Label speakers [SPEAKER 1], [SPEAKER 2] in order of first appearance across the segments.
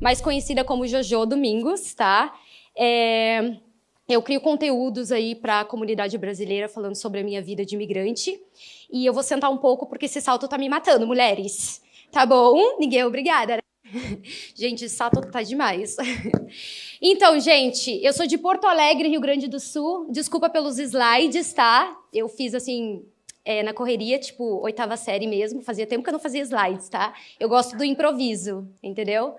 [SPEAKER 1] mais conhecida como Jojo Domingos, tá? Eu crio conteúdos aí para a comunidade brasileira falando sobre a minha vida de imigrante. E eu vou sentar um pouco porque esse salto tá me matando, mulheres. Tá bom? Ninguém é obrigada, né? Gente, esse salto tá demais. Então, gente, eu sou de Porto Alegre, Rio Grande do Sul. Desculpa pelos slides, tá? Eu fiz assim, na correria, tipo, 8ª série mesmo. Fazia tempo que eu não fazia slides, tá? Eu gosto do improviso, entendeu?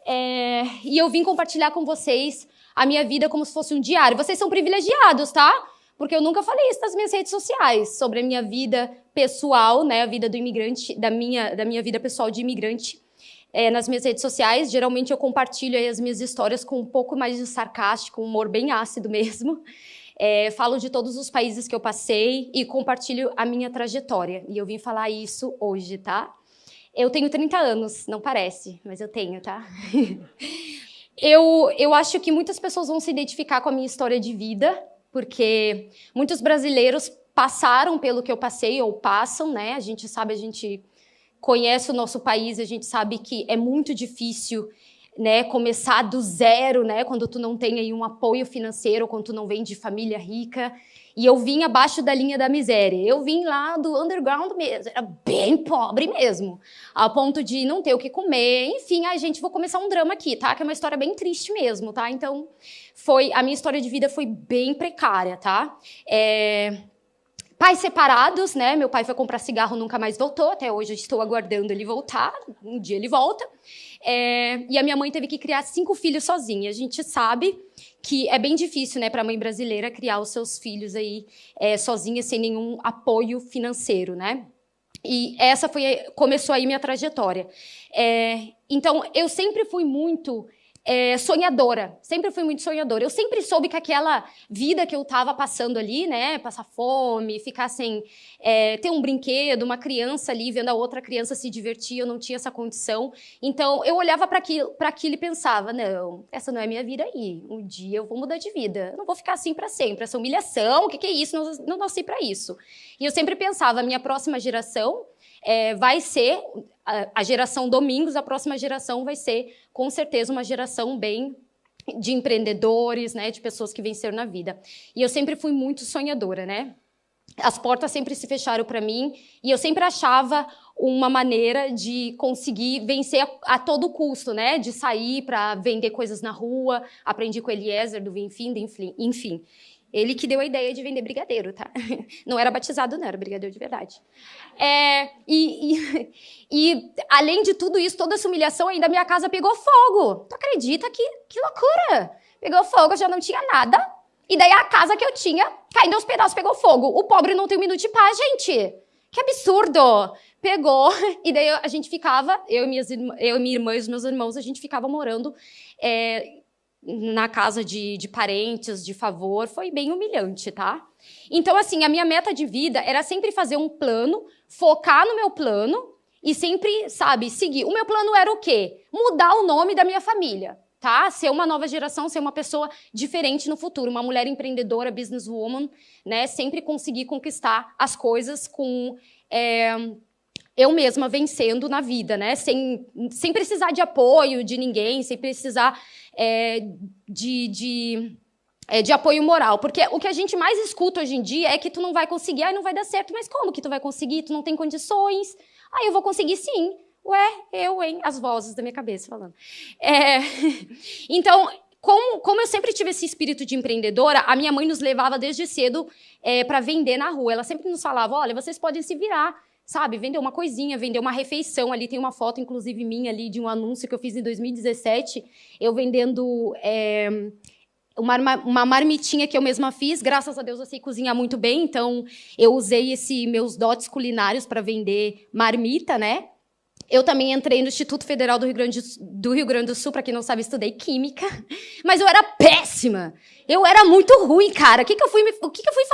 [SPEAKER 1] E eu vim compartilhar com vocês a minha vida como se fosse um diário. Vocês são privilegiados, tá? Porque eu nunca falei isso nas minhas redes sociais, sobre a minha vida pessoal, né? A vida do imigrante, da minha vida pessoal de imigrante. Nas minhas redes sociais, geralmente eu compartilho aí as minhas histórias com um pouco mais de sarcástico, um humor bem ácido mesmo. Falo de todos os países que eu passei e compartilho a minha trajetória. E eu vim falar isso hoje, tá? Eu tenho 30 anos, não parece, mas eu tenho, tá? Eu acho que muitas pessoas vão se identificar com a minha história de vida, porque muitos brasileiros passaram pelo que eu passei ou passam, né? A gente conhece o nosso país, a gente sabe que é muito difícil, né, começar do zero, né, quando tu não tem aí um apoio financeiro, quando tu não vem de família rica. E eu vim abaixo da linha da miséria. Eu vim lá do underground mesmo, era bem pobre mesmo, ao ponto de não ter o que comer. Enfim, gente, vou começar um drama aqui, tá? Que é uma história bem triste mesmo, tá? Então, a minha história de vida foi bem precária, tá? Pais separados, né? Meu pai foi comprar cigarro, nunca mais voltou. Até hoje eu estou aguardando ele voltar. Um dia ele volta. E a minha mãe teve que criar 5 filhos sozinha. A gente sabe que é bem difícil, né, para a mãe brasileira criar os seus filhos aí sozinha, sem nenhum apoio financeiro, né? E essa começou aí minha trajetória. Então, eu sempre fui muito sonhadora, sempre fui muito sonhadora. Eu sempre soube que aquela vida que eu estava passando ali, né, passar fome, ficar sem ter um brinquedo, uma criança ali vendo a outra criança se divertir, eu não tinha essa condição. Então, eu olhava para aquilo e pensava, não, essa não é a minha vida aí. Um dia eu vou mudar de vida, eu não vou ficar assim para sempre. Essa humilhação, o que é isso? Não nasci para isso. E eu sempre pensava, a minha próxima geração vai ser a geração Domingos, a próxima geração vai ser, com certeza, uma geração bem de empreendedores, né, de pessoas que venceram na vida. E eu sempre fui muito sonhadora, né? As portas sempre se fecharam para mim e eu sempre achava uma maneira de conseguir vencer a todo custo, né? De sair para vender coisas na rua. Aprendi com Eliezer, do Vinfind, enfim. Ele que deu a ideia de vender brigadeiro, tá? Não era batizado, não, era brigadeiro de verdade. E além de tudo isso, toda essa humilhação, ainda a minha casa pegou fogo. Tu acredita que loucura? Pegou fogo, eu já não tinha nada. E daí a casa que eu tinha, caindo aos pedaços, pegou fogo. O pobre não tem um minuto de paz, gente. Que absurdo. Pegou, e daí a gente ficava, eu e minha irmã e os meus irmãos, a gente ficava morando na casa de parentes, de favor. Foi bem humilhante, tá? Então, assim, a minha meta de vida era sempre fazer um plano, focar no meu plano e sempre, sabe, seguir. O meu plano era o quê? Mudar o nome da minha família, tá? Ser uma nova geração, ser uma pessoa diferente no futuro, uma mulher empreendedora, businesswoman, né? Sempre conseguir conquistar as coisas com eu mesma vencendo na vida, né? Sem precisar de apoio de ninguém, sem precisar de apoio moral. Porque o que a gente mais escuta hoje em dia é que tu não vai conseguir, não vai dar certo. Mas como que tu vai conseguir? Tu não tem condições. Eu vou conseguir sim. Hein? As vozes da minha cabeça falando. Então, como eu sempre tive esse espírito de empreendedora, a minha mãe nos levava desde cedo para vender na rua. Ela sempre nos falava, olha, vocês podem se virar, sabe? Vender uma coisinha, vender uma refeição. Ali tem uma foto, inclusive, minha ali, de um anúncio que eu fiz em 2017, eu vendendo uma marmitinha que eu mesma fiz. Graças a Deus eu sei cozinhar muito bem, então eu usei meus dotes culinários para vender marmita, né? Eu também entrei no Instituto Federal do Rio Grande do Sul, para quem não sabe, estudei Química, mas eu era péssima. Eu era muito ruim, cara. O que eu fui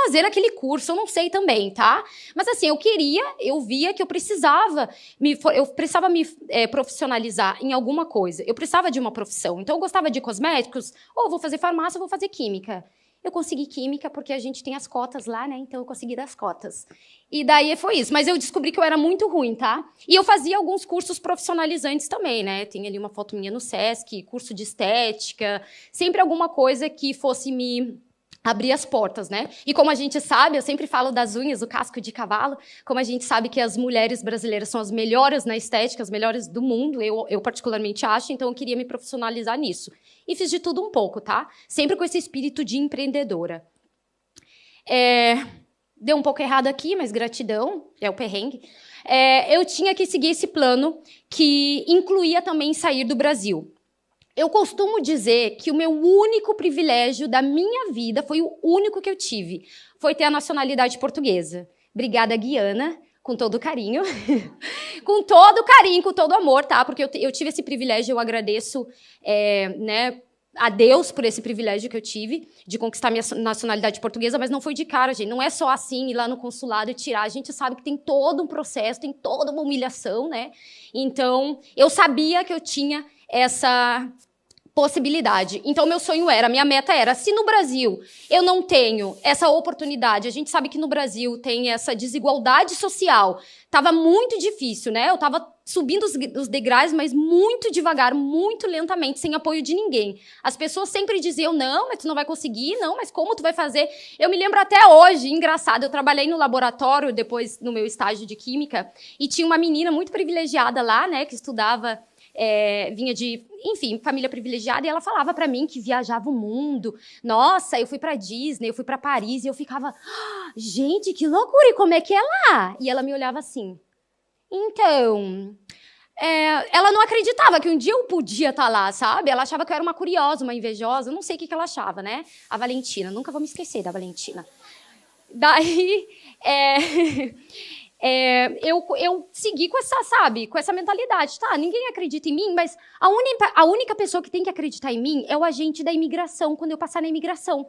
[SPEAKER 1] fazer naquele curso? Eu não sei também, tá? Mas assim, eu via que eu precisava me profissionalizar em alguma coisa. Eu precisava de uma profissão. Então, eu gostava de cosméticos, ou vou fazer farmácia, ou vou fazer química. Eu consegui química porque a gente tem as cotas lá, né? Então eu consegui das cotas. E daí foi isso. Mas eu descobri que eu era muito ruim, tá? E eu fazia alguns cursos profissionalizantes também, né? Tem ali uma foto minha no Sesc, curso de estética, sempre alguma coisa que fosse me abrir as portas, né? E como a gente sabe, eu sempre falo das unhas, do casco de cavalo, como a gente sabe que as mulheres brasileiras são as melhores na estética, as melhores do mundo, eu particularmente acho, então eu queria me profissionalizar nisso. E fiz de tudo um pouco, tá? Sempre com esse espírito de empreendedora. Deu um pouco errado aqui, mas gratidão, é o perrengue. Eu tinha que seguir esse plano que incluía também sair do Brasil. Eu costumo dizer que o meu único privilégio da minha vida, foi o único que eu tive, foi ter a nacionalidade portuguesa. Obrigada, Guiana, com todo carinho. Com todo carinho, com todo amor, tá? Porque eu tive esse privilégio, eu agradeço, né, a Deus por esse privilégio que eu tive de conquistar minha nacionalidade portuguesa, mas não foi de cara, gente. Não é só assim, ir lá no consulado e tirar. A gente sabe que tem todo um processo, tem toda uma humilhação, né? Então, eu sabia que eu tinha essa possibilidade. Então, meu sonho era, minha meta era, se no Brasil eu não tenho essa oportunidade, a gente sabe que no Brasil tem essa desigualdade social, estava muito difícil, né? Eu estava subindo os degraus, mas muito devagar, muito lentamente, sem apoio de ninguém. As pessoas sempre diziam, não, mas tu não vai conseguir, não, mas como tu vai fazer? Eu me lembro até hoje, engraçado, eu trabalhei no laboratório, depois no meu estágio de química, e tinha uma menina muito privilegiada lá, né, que estudava, vinha de, enfim, família privilegiada, e ela falava pra mim que viajava o mundo. Nossa, eu fui pra Disney, eu fui pra Paris, e eu ficava, gente, que loucura, e como é que é lá? E ela me olhava assim, então, ela não acreditava que um dia eu podia estar lá, sabe? Ela achava que eu era uma curiosa, uma invejosa, eu não sei o que ela achava, né? A Valentina, nunca vou me esquecer da Valentina. Daí, eu segui com essa, sabe, com essa mentalidade, tá? Ninguém acredita em mim, mas a única pessoa que tem que acreditar em mim é o agente da imigração, quando eu passar na imigração.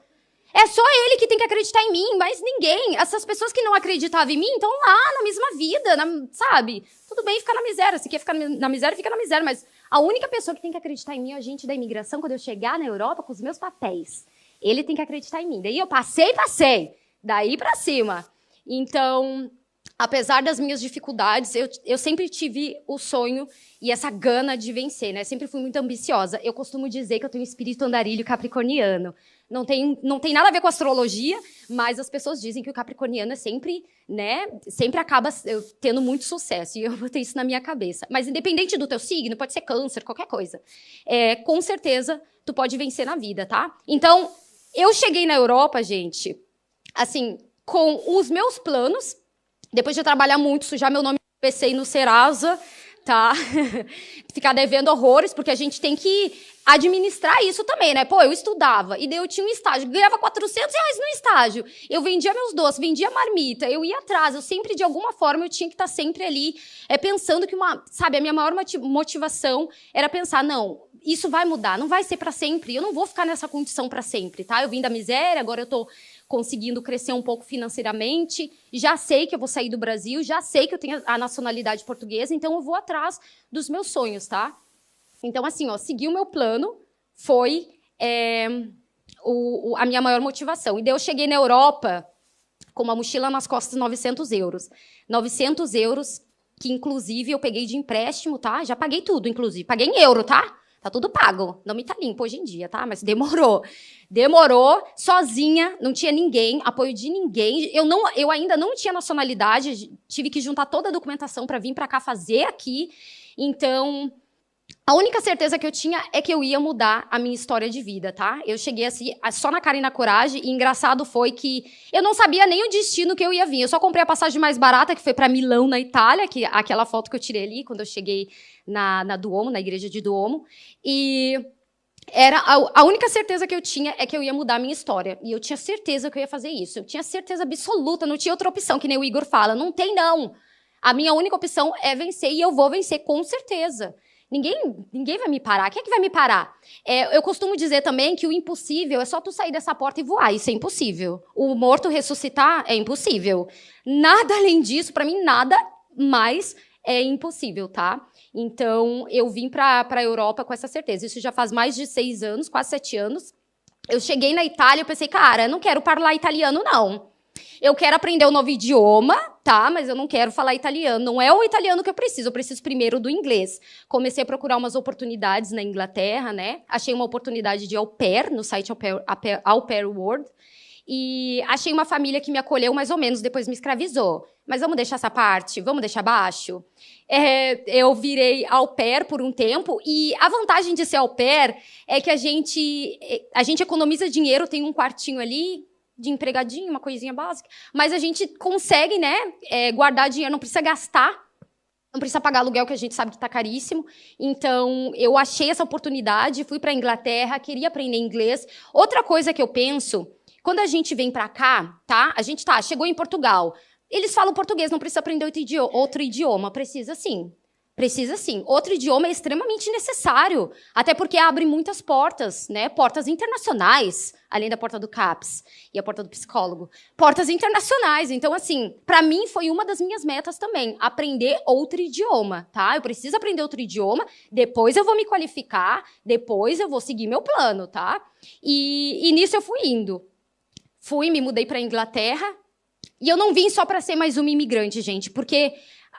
[SPEAKER 1] É só ele que tem que acreditar em mim, mas ninguém. Essas pessoas que não acreditavam em mim estão lá na mesma vida, sabe? Tudo bem ficar na miséria. Se quer ficar na miséria, fica na miséria. Mas a única pessoa que tem que acreditar em mim é o agente da imigração quando eu chegar na Europa com os meus papéis. Ele tem que acreditar em mim. Daí eu passei. Daí pra cima. Então, apesar das minhas dificuldades, eu sempre tive o sonho e essa gana de vencer, né? Sempre fui muito ambiciosa. Eu costumo dizer que eu tenho um espírito andarilho capricorniano. Não tem nada a ver com astrologia, mas as pessoas dizem que o capricorniano é sempre, né, sempre acaba tendo muito sucesso, e eu vou ter isso na minha cabeça. Mas independente do teu signo, pode ser câncer, qualquer coisa, com certeza tu pode vencer na vida, tá? Então, eu cheguei na Europa, gente, assim, com os meus planos, depois de trabalhar muito, sujar meu nome no PC e no Serasa, tá? Ficar devendo horrores, porque a gente tem que administrar isso também, né? Pô, eu estudava, e daí eu tinha um estágio, ganhava R$ 400 no estágio, eu vendia meus doces, vendia marmita, eu ia atrás, eu sempre, de alguma forma, eu tinha que estar sempre ali, pensando que sabe, a minha maior motivação era pensar, não, isso vai mudar, não vai ser para sempre, eu não vou ficar nessa condição para sempre, tá? Eu vim da miséria, agora eu tô conseguindo crescer um pouco financeiramente, já sei que eu vou sair do Brasil, já sei que eu tenho a nacionalidade portuguesa, então eu vou atrás dos meus sonhos, tá? Então, assim, ó, seguir o meu plano foi a minha maior motivação. E daí eu cheguei na Europa com uma mochila nas costas, €900. €900 que, inclusive, eu peguei de empréstimo, tá? Já paguei tudo, inclusive. Paguei em euro, tá? Tá tudo pago. Não me tá limpo hoje em dia, tá? Mas demorou. Demorou, sozinha, não tinha ninguém, apoio de ninguém. Eu ainda não tinha nacionalidade, tive que juntar toda a documentação para vir para cá fazer aqui. Então, a única certeza que eu tinha é que eu ia mudar a minha história de vida, tá? Eu cheguei assim, só na cara e na coragem, e engraçado foi que eu não sabia nem o destino que eu ia vir. Eu só comprei a passagem mais barata, que foi para Milão, na Itália, que aquela foto que eu tirei ali, quando eu cheguei na Duomo, na igreja de Duomo, e a única certeza que eu tinha é que eu ia mudar a minha história, e eu tinha certeza que eu ia fazer isso. Eu tinha certeza absoluta, não tinha outra opção, que nem o Igor fala, não tem não. A minha única opção é vencer, e eu vou vencer com certeza. Ninguém vai me parar. Quem é que vai me parar? Eu costumo dizer também que o impossível é só tu sair dessa porta e voar. Isso é impossível. O morto ressuscitar é impossível. Nada além disso, para mim, nada mais é impossível, tá? Então, eu vim para a Europa com essa certeza. Isso já faz mais de 6 anos, quase 7 anos. Eu cheguei na Itália e pensei, cara, eu não quero falar italiano, não. Eu quero aprender um novo idioma, tá? Mas eu não quero falar italiano. Não é o italiano que eu preciso primeiro do inglês. Comecei a procurar umas oportunidades na Inglaterra, né? Achei uma oportunidade de au pair, no site Au Pair World. E achei uma família que me acolheu mais ou menos, depois me escravizou. Mas vamos deixar essa parte? Vamos deixar abaixo? Eu virei au pair por um tempo, e a vantagem de ser au pair é que a gente economiza dinheiro, tem um quartinho ali, de empregadinho, uma coisinha básica, mas a gente consegue, né, guardar dinheiro, não precisa gastar, não precisa pagar aluguel, que a gente sabe que está caríssimo. Então, eu achei essa oportunidade, fui para a Inglaterra, queria aprender inglês. Outra coisa que eu penso, quando a gente vem para cá, tá? A gente chegou em Portugal. Eles falam português, não precisa aprender outro idioma. Precisa sim. Precisa sim. Outro idioma é extremamente necessário, até porque abre muitas portas, né? Portas internacionais, além da porta do CAPS e a porta do psicólogo. Portas internacionais. Então, assim, para mim foi uma das minhas metas também, aprender outro idioma, tá? Eu preciso aprender outro idioma, depois eu vou me qualificar, depois eu vou seguir meu plano, tá? E nisso eu fui indo. Me mudei para a Inglaterra, e eu não vim só para ser mais uma imigrante, gente, porque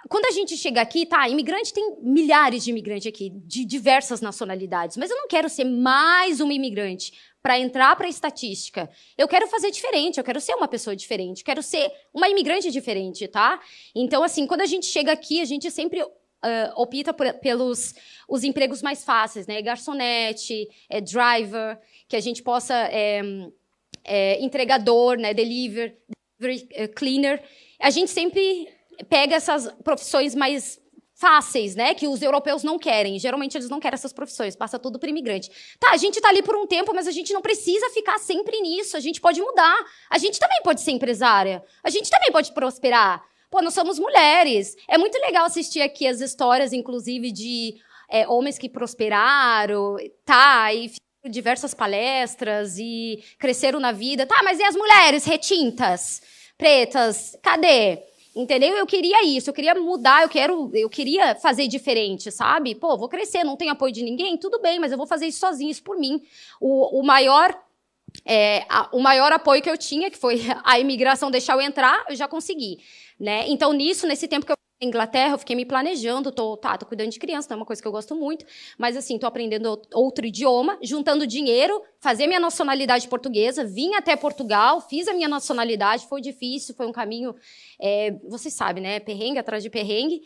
[SPEAKER 1] quando a gente chega aqui, tá, imigrante, tem milhares de imigrantes aqui, de diversas nacionalidades, mas eu não quero ser mais uma imigrante para entrar para a estatística. Eu quero fazer diferente, eu quero ser uma pessoa diferente, quero ser uma imigrante diferente, tá? Então, assim, quando a gente chega aqui, a gente sempre opta pelos os empregos mais fáceis, né? Garçonete, driver, que a gente possa... entregador, né? Delivery, cleaner. A gente sempre pega essas profissões mais fáceis, né? Que os europeus não querem. Geralmente eles não querem essas profissões, passa tudo para imigrante. Tá, a gente tá ali por um tempo, mas a gente não precisa ficar sempre nisso. A gente pode mudar. A gente também pode ser empresária. A gente também pode prosperar. Pô, nós somos mulheres. É muito legal assistir aqui as histórias, inclusive, de homens que prosperaram, tá? E diversas palestras e cresceram na vida. Tá, mas e as mulheres retintas, pretas? Cadê? Entendeu? Eu queria isso, eu queria mudar, eu queria fazer diferente, sabe? Pô, vou crescer, não tenho apoio de ninguém? Tudo bem, mas eu vou fazer isso sozinho, isso por mim. O maior apoio que eu tinha, que foi a imigração deixar eu entrar, eu já consegui, né? Então, nesse tempo que eu na Inglaterra, eu fiquei me planejando, tô cuidando de criança, não é uma coisa que eu gosto muito, mas assim, tô aprendendo outro idioma, juntando dinheiro, fazer minha nacionalidade portuguesa, vim até Portugal, fiz a minha nacionalidade, foi difícil, foi um caminho, você sabe, né, perrengue atrás de perrengue,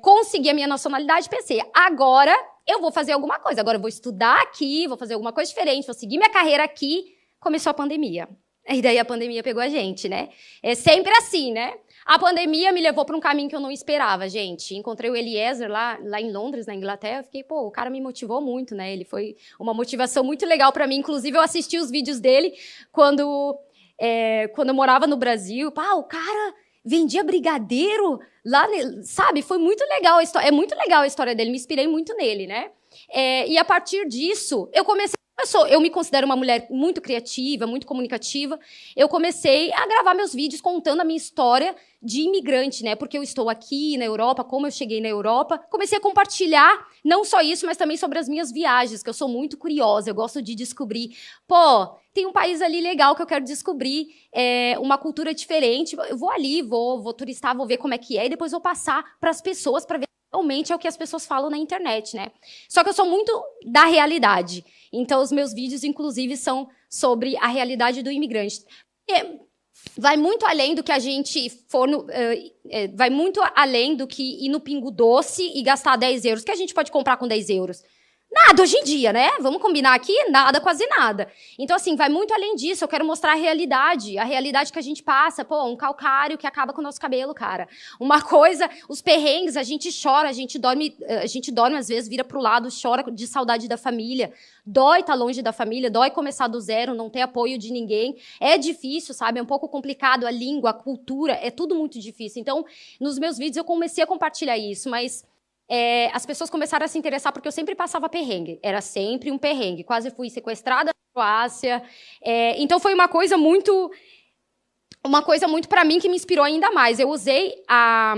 [SPEAKER 1] consegui a minha nacionalidade, pensei, agora eu vou fazer alguma coisa, agora eu vou estudar aqui, vou fazer alguma coisa diferente, vou seguir minha carreira aqui. Começou a pandemia, e daí a pandemia pegou a gente, né, é sempre assim, né. A pandemia me levou para um caminho que eu não esperava, gente. Encontrei o Eliezer lá em Londres, na Inglaterra. Eu fiquei, pô, o cara me motivou muito, né? Ele foi uma motivação muito legal para mim. Inclusive, eu assisti os vídeos dele quando eu morava no Brasil. Pá, o cara vendia brigadeiro lá, sabe? Foi muito legal a história. É muito legal a história dele. Me inspirei muito nele, né? E a partir disso, eu me considero uma mulher muito criativa, muito comunicativa. Eu comecei a gravar meus vídeos contando a minha história de imigrante, né? Porque eu estou aqui na Europa, como eu cheguei na Europa. Comecei a compartilhar, não só isso, mas também sobre as minhas viagens, que eu sou muito curiosa, eu gosto de descobrir. Pô, tem um país ali legal que eu quero descobrir, uma cultura diferente. Eu vou ali, vou turistar, vou ver como é que é, e depois vou passar para as pessoas para ver realmente é o que as pessoas falam na internet, né? Só que eu sou muito da realidade. Então, os meus vídeos, inclusive, são sobre a realidade do imigrante. Vai muito além do que a gente vai muito além do que ir no Pingo Doce e gastar 10 euros, que a gente pode comprar com 10 euros. Nada hoje em dia, né? Vamos combinar aqui? Nada, quase nada. Então, assim, vai muito além disso. Eu quero mostrar a realidade que a gente passa. Pô, um calcário que acaba com o nosso cabelo, cara. Uma coisa, os perrengues, a gente chora, a gente dorme às vezes, vira pro lado, chora de saudade da família. Dói estar longe da família, dói começar do zero, não ter apoio de ninguém. É difícil, sabe? É um pouco complicado a língua, a cultura, é tudo muito difícil. Então, nos meus vídeos eu comecei a compartilhar isso, mas as pessoas começaram a se interessar porque eu sempre passava perrengue. Era sempre um perrengue. Quase fui sequestrada na Croácia. Então foi uma coisa muito para mim que me inspirou ainda mais. Eu usei a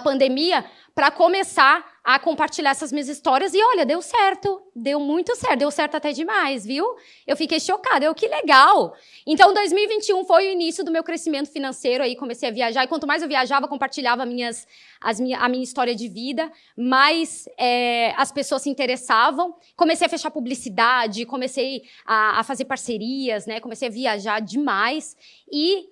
[SPEAKER 1] pandemia para começar a compartilhar essas minhas histórias e, olha, deu certo, deu muito certo, deu certo até demais, viu? Eu fiquei chocada, que legal! Então, 2021 foi o início do meu crescimento financeiro, aí comecei a viajar, e quanto mais eu viajava, compartilhava a minha história de vida, mais as pessoas se interessavam, comecei a fechar publicidade, comecei a fazer parcerias, né? Comecei a viajar demais, e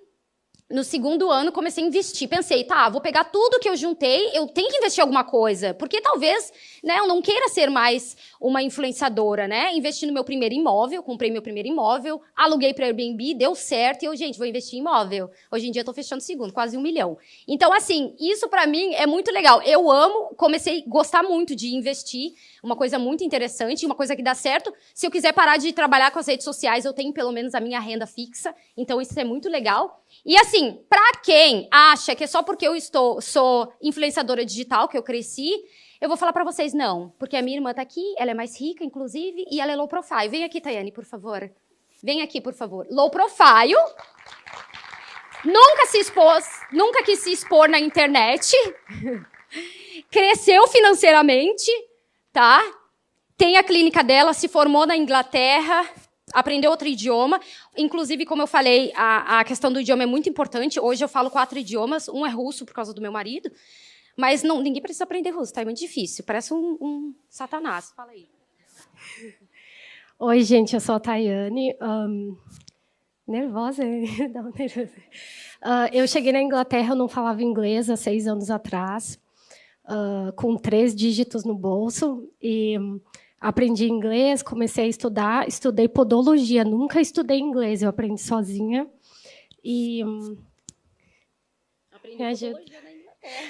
[SPEAKER 1] no segundo ano, comecei a investir. Pensei, tá, vou pegar tudo que eu juntei, eu tenho que investir em alguma coisa. Porque talvez, né, eu não queira ser mais uma influenciadora, né? Investi no meu primeiro imóvel, comprei meu primeiro imóvel, aluguei para Airbnb, deu certo. E eu, gente, vou investir em imóvel. Hoje em dia eu tô fechando o segundo, quase 1 milhão. Então, assim, isso para mim é muito legal. Eu amo, comecei a gostar muito de investir. Uma coisa muito interessante, uma coisa que dá certo. Se eu quiser parar de trabalhar com as redes sociais, eu tenho pelo menos a minha renda fixa. Então, isso é muito legal. E assim, para quem acha que é só porque eu sou influenciadora digital que eu cresci, eu vou falar para vocês não. Porque a minha irmã tá aqui, ela é mais rica, inclusive, e ela é low profile. Vem aqui, Tayane, por favor. Vem aqui, por favor. Low profile. Nunca quis se expor na internet. Cresceu financeiramente, tá? Tem a clínica dela, se formou na Inglaterra, aprendeu outro idioma. Inclusive, como eu falei, a questão do idioma é muito importante. Hoje eu falo 4 idiomas. Um é russo, por causa do meu marido. Mas não, ninguém precisa aprender russo, tá? É muito difícil. Parece um satanás. Fala aí.
[SPEAKER 2] Oi, gente. Eu sou a Tayane. Nervosa? Não, nervosa. Eu cheguei na Inglaterra, eu não falava inglês há 6 anos atrás. Com 3 dígitos no bolso. E aprendi inglês, comecei a estudar, estudei podologia, nunca estudei inglês, eu aprendi sozinha. E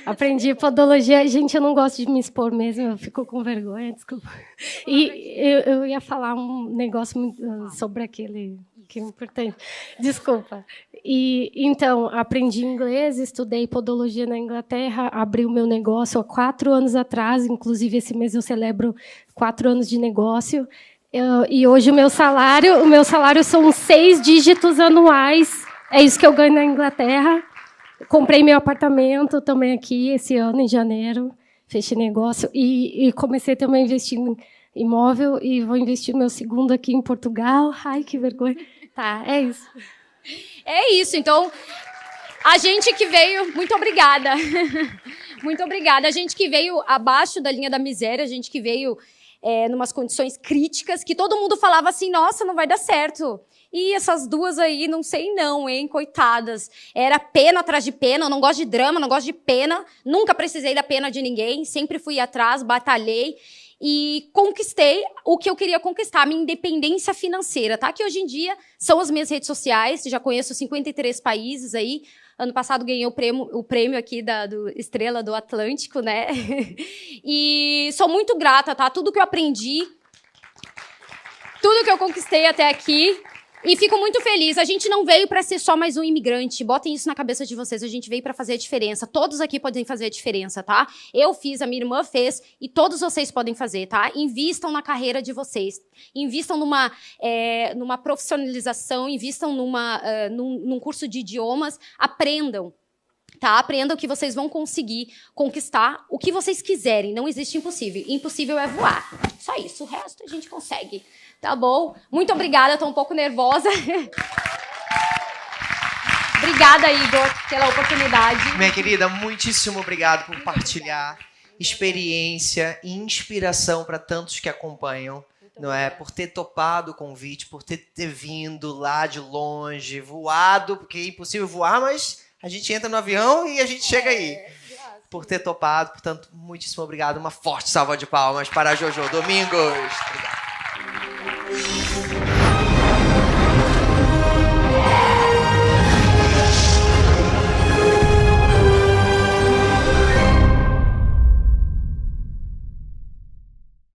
[SPEAKER 2] aprendi podologia. Gente, eu não gosto de me expor mesmo, eu fico com vergonha, desculpa. E eu ia falar um negócio sobre aquele que é importante. Desculpa. E então, aprendi inglês, estudei podologia na Inglaterra, abri o meu negócio há 4 anos atrás, inclusive esse mês eu celebro 4 anos de negócio. E hoje o meu salário são 6 dígitos anuais. É isso que eu ganho na Inglaterra. Comprei meu apartamento também aqui esse ano, em janeiro. Fechei negócio e comecei também a investir em imóvel e vou investir meu segundo aqui em Portugal. Ai, que vergonha. Tá, é isso.
[SPEAKER 1] É isso, então, a gente que veio... Muito obrigada. Muito obrigada. A gente que veio abaixo da linha da miséria, a gente que veio numas condições críticas, que todo mundo falava assim, nossa, não vai dar certo. E essas duas aí, não sei não, hein, coitadas. Era pena atrás de pena, eu não gosto de drama, não gosto de pena. Nunca precisei da pena de ninguém, sempre fui atrás, batalhei. E conquistei o que eu queria conquistar, a minha independência financeira, tá? Que hoje em dia são as minhas redes sociais, já conheço 53 países aí. Ano passado ganhei o prêmio aqui do Estrela do Atlântico, né? E sou muito grata, tá? Tudo que eu aprendi, tudo que eu conquistei até aqui. E fico muito feliz. A gente não veio para ser só mais um imigrante. Botem isso na cabeça de vocês. A gente veio para fazer a diferença. Todos aqui podem fazer a diferença, tá? Eu fiz, a minha irmã fez e todos vocês podem fazer, tá? Invistam na carreira de vocês. Invistam numa profissionalização, invistam num curso de idiomas. Aprendam. Tá? Aprendam que vocês vão conseguir conquistar o que vocês quiserem. Não existe impossível. Impossível é voar. Só isso. O resto a gente consegue. Tá bom? Muito obrigada. Estou um pouco nervosa. Obrigada, Igor, pela oportunidade.
[SPEAKER 3] Minha querida, muitíssimo obrigado por partilhar experiência e inspiração para tantos que acompanham. Não é? Por ter topado o convite, por ter vindo lá de longe, voado, porque é impossível voar, mas... A gente entra no avião e a gente chega aí. Por ter topado. Portanto, muitíssimo obrigado. Uma forte salva de palmas para a Jojo Domingos. Obrigado.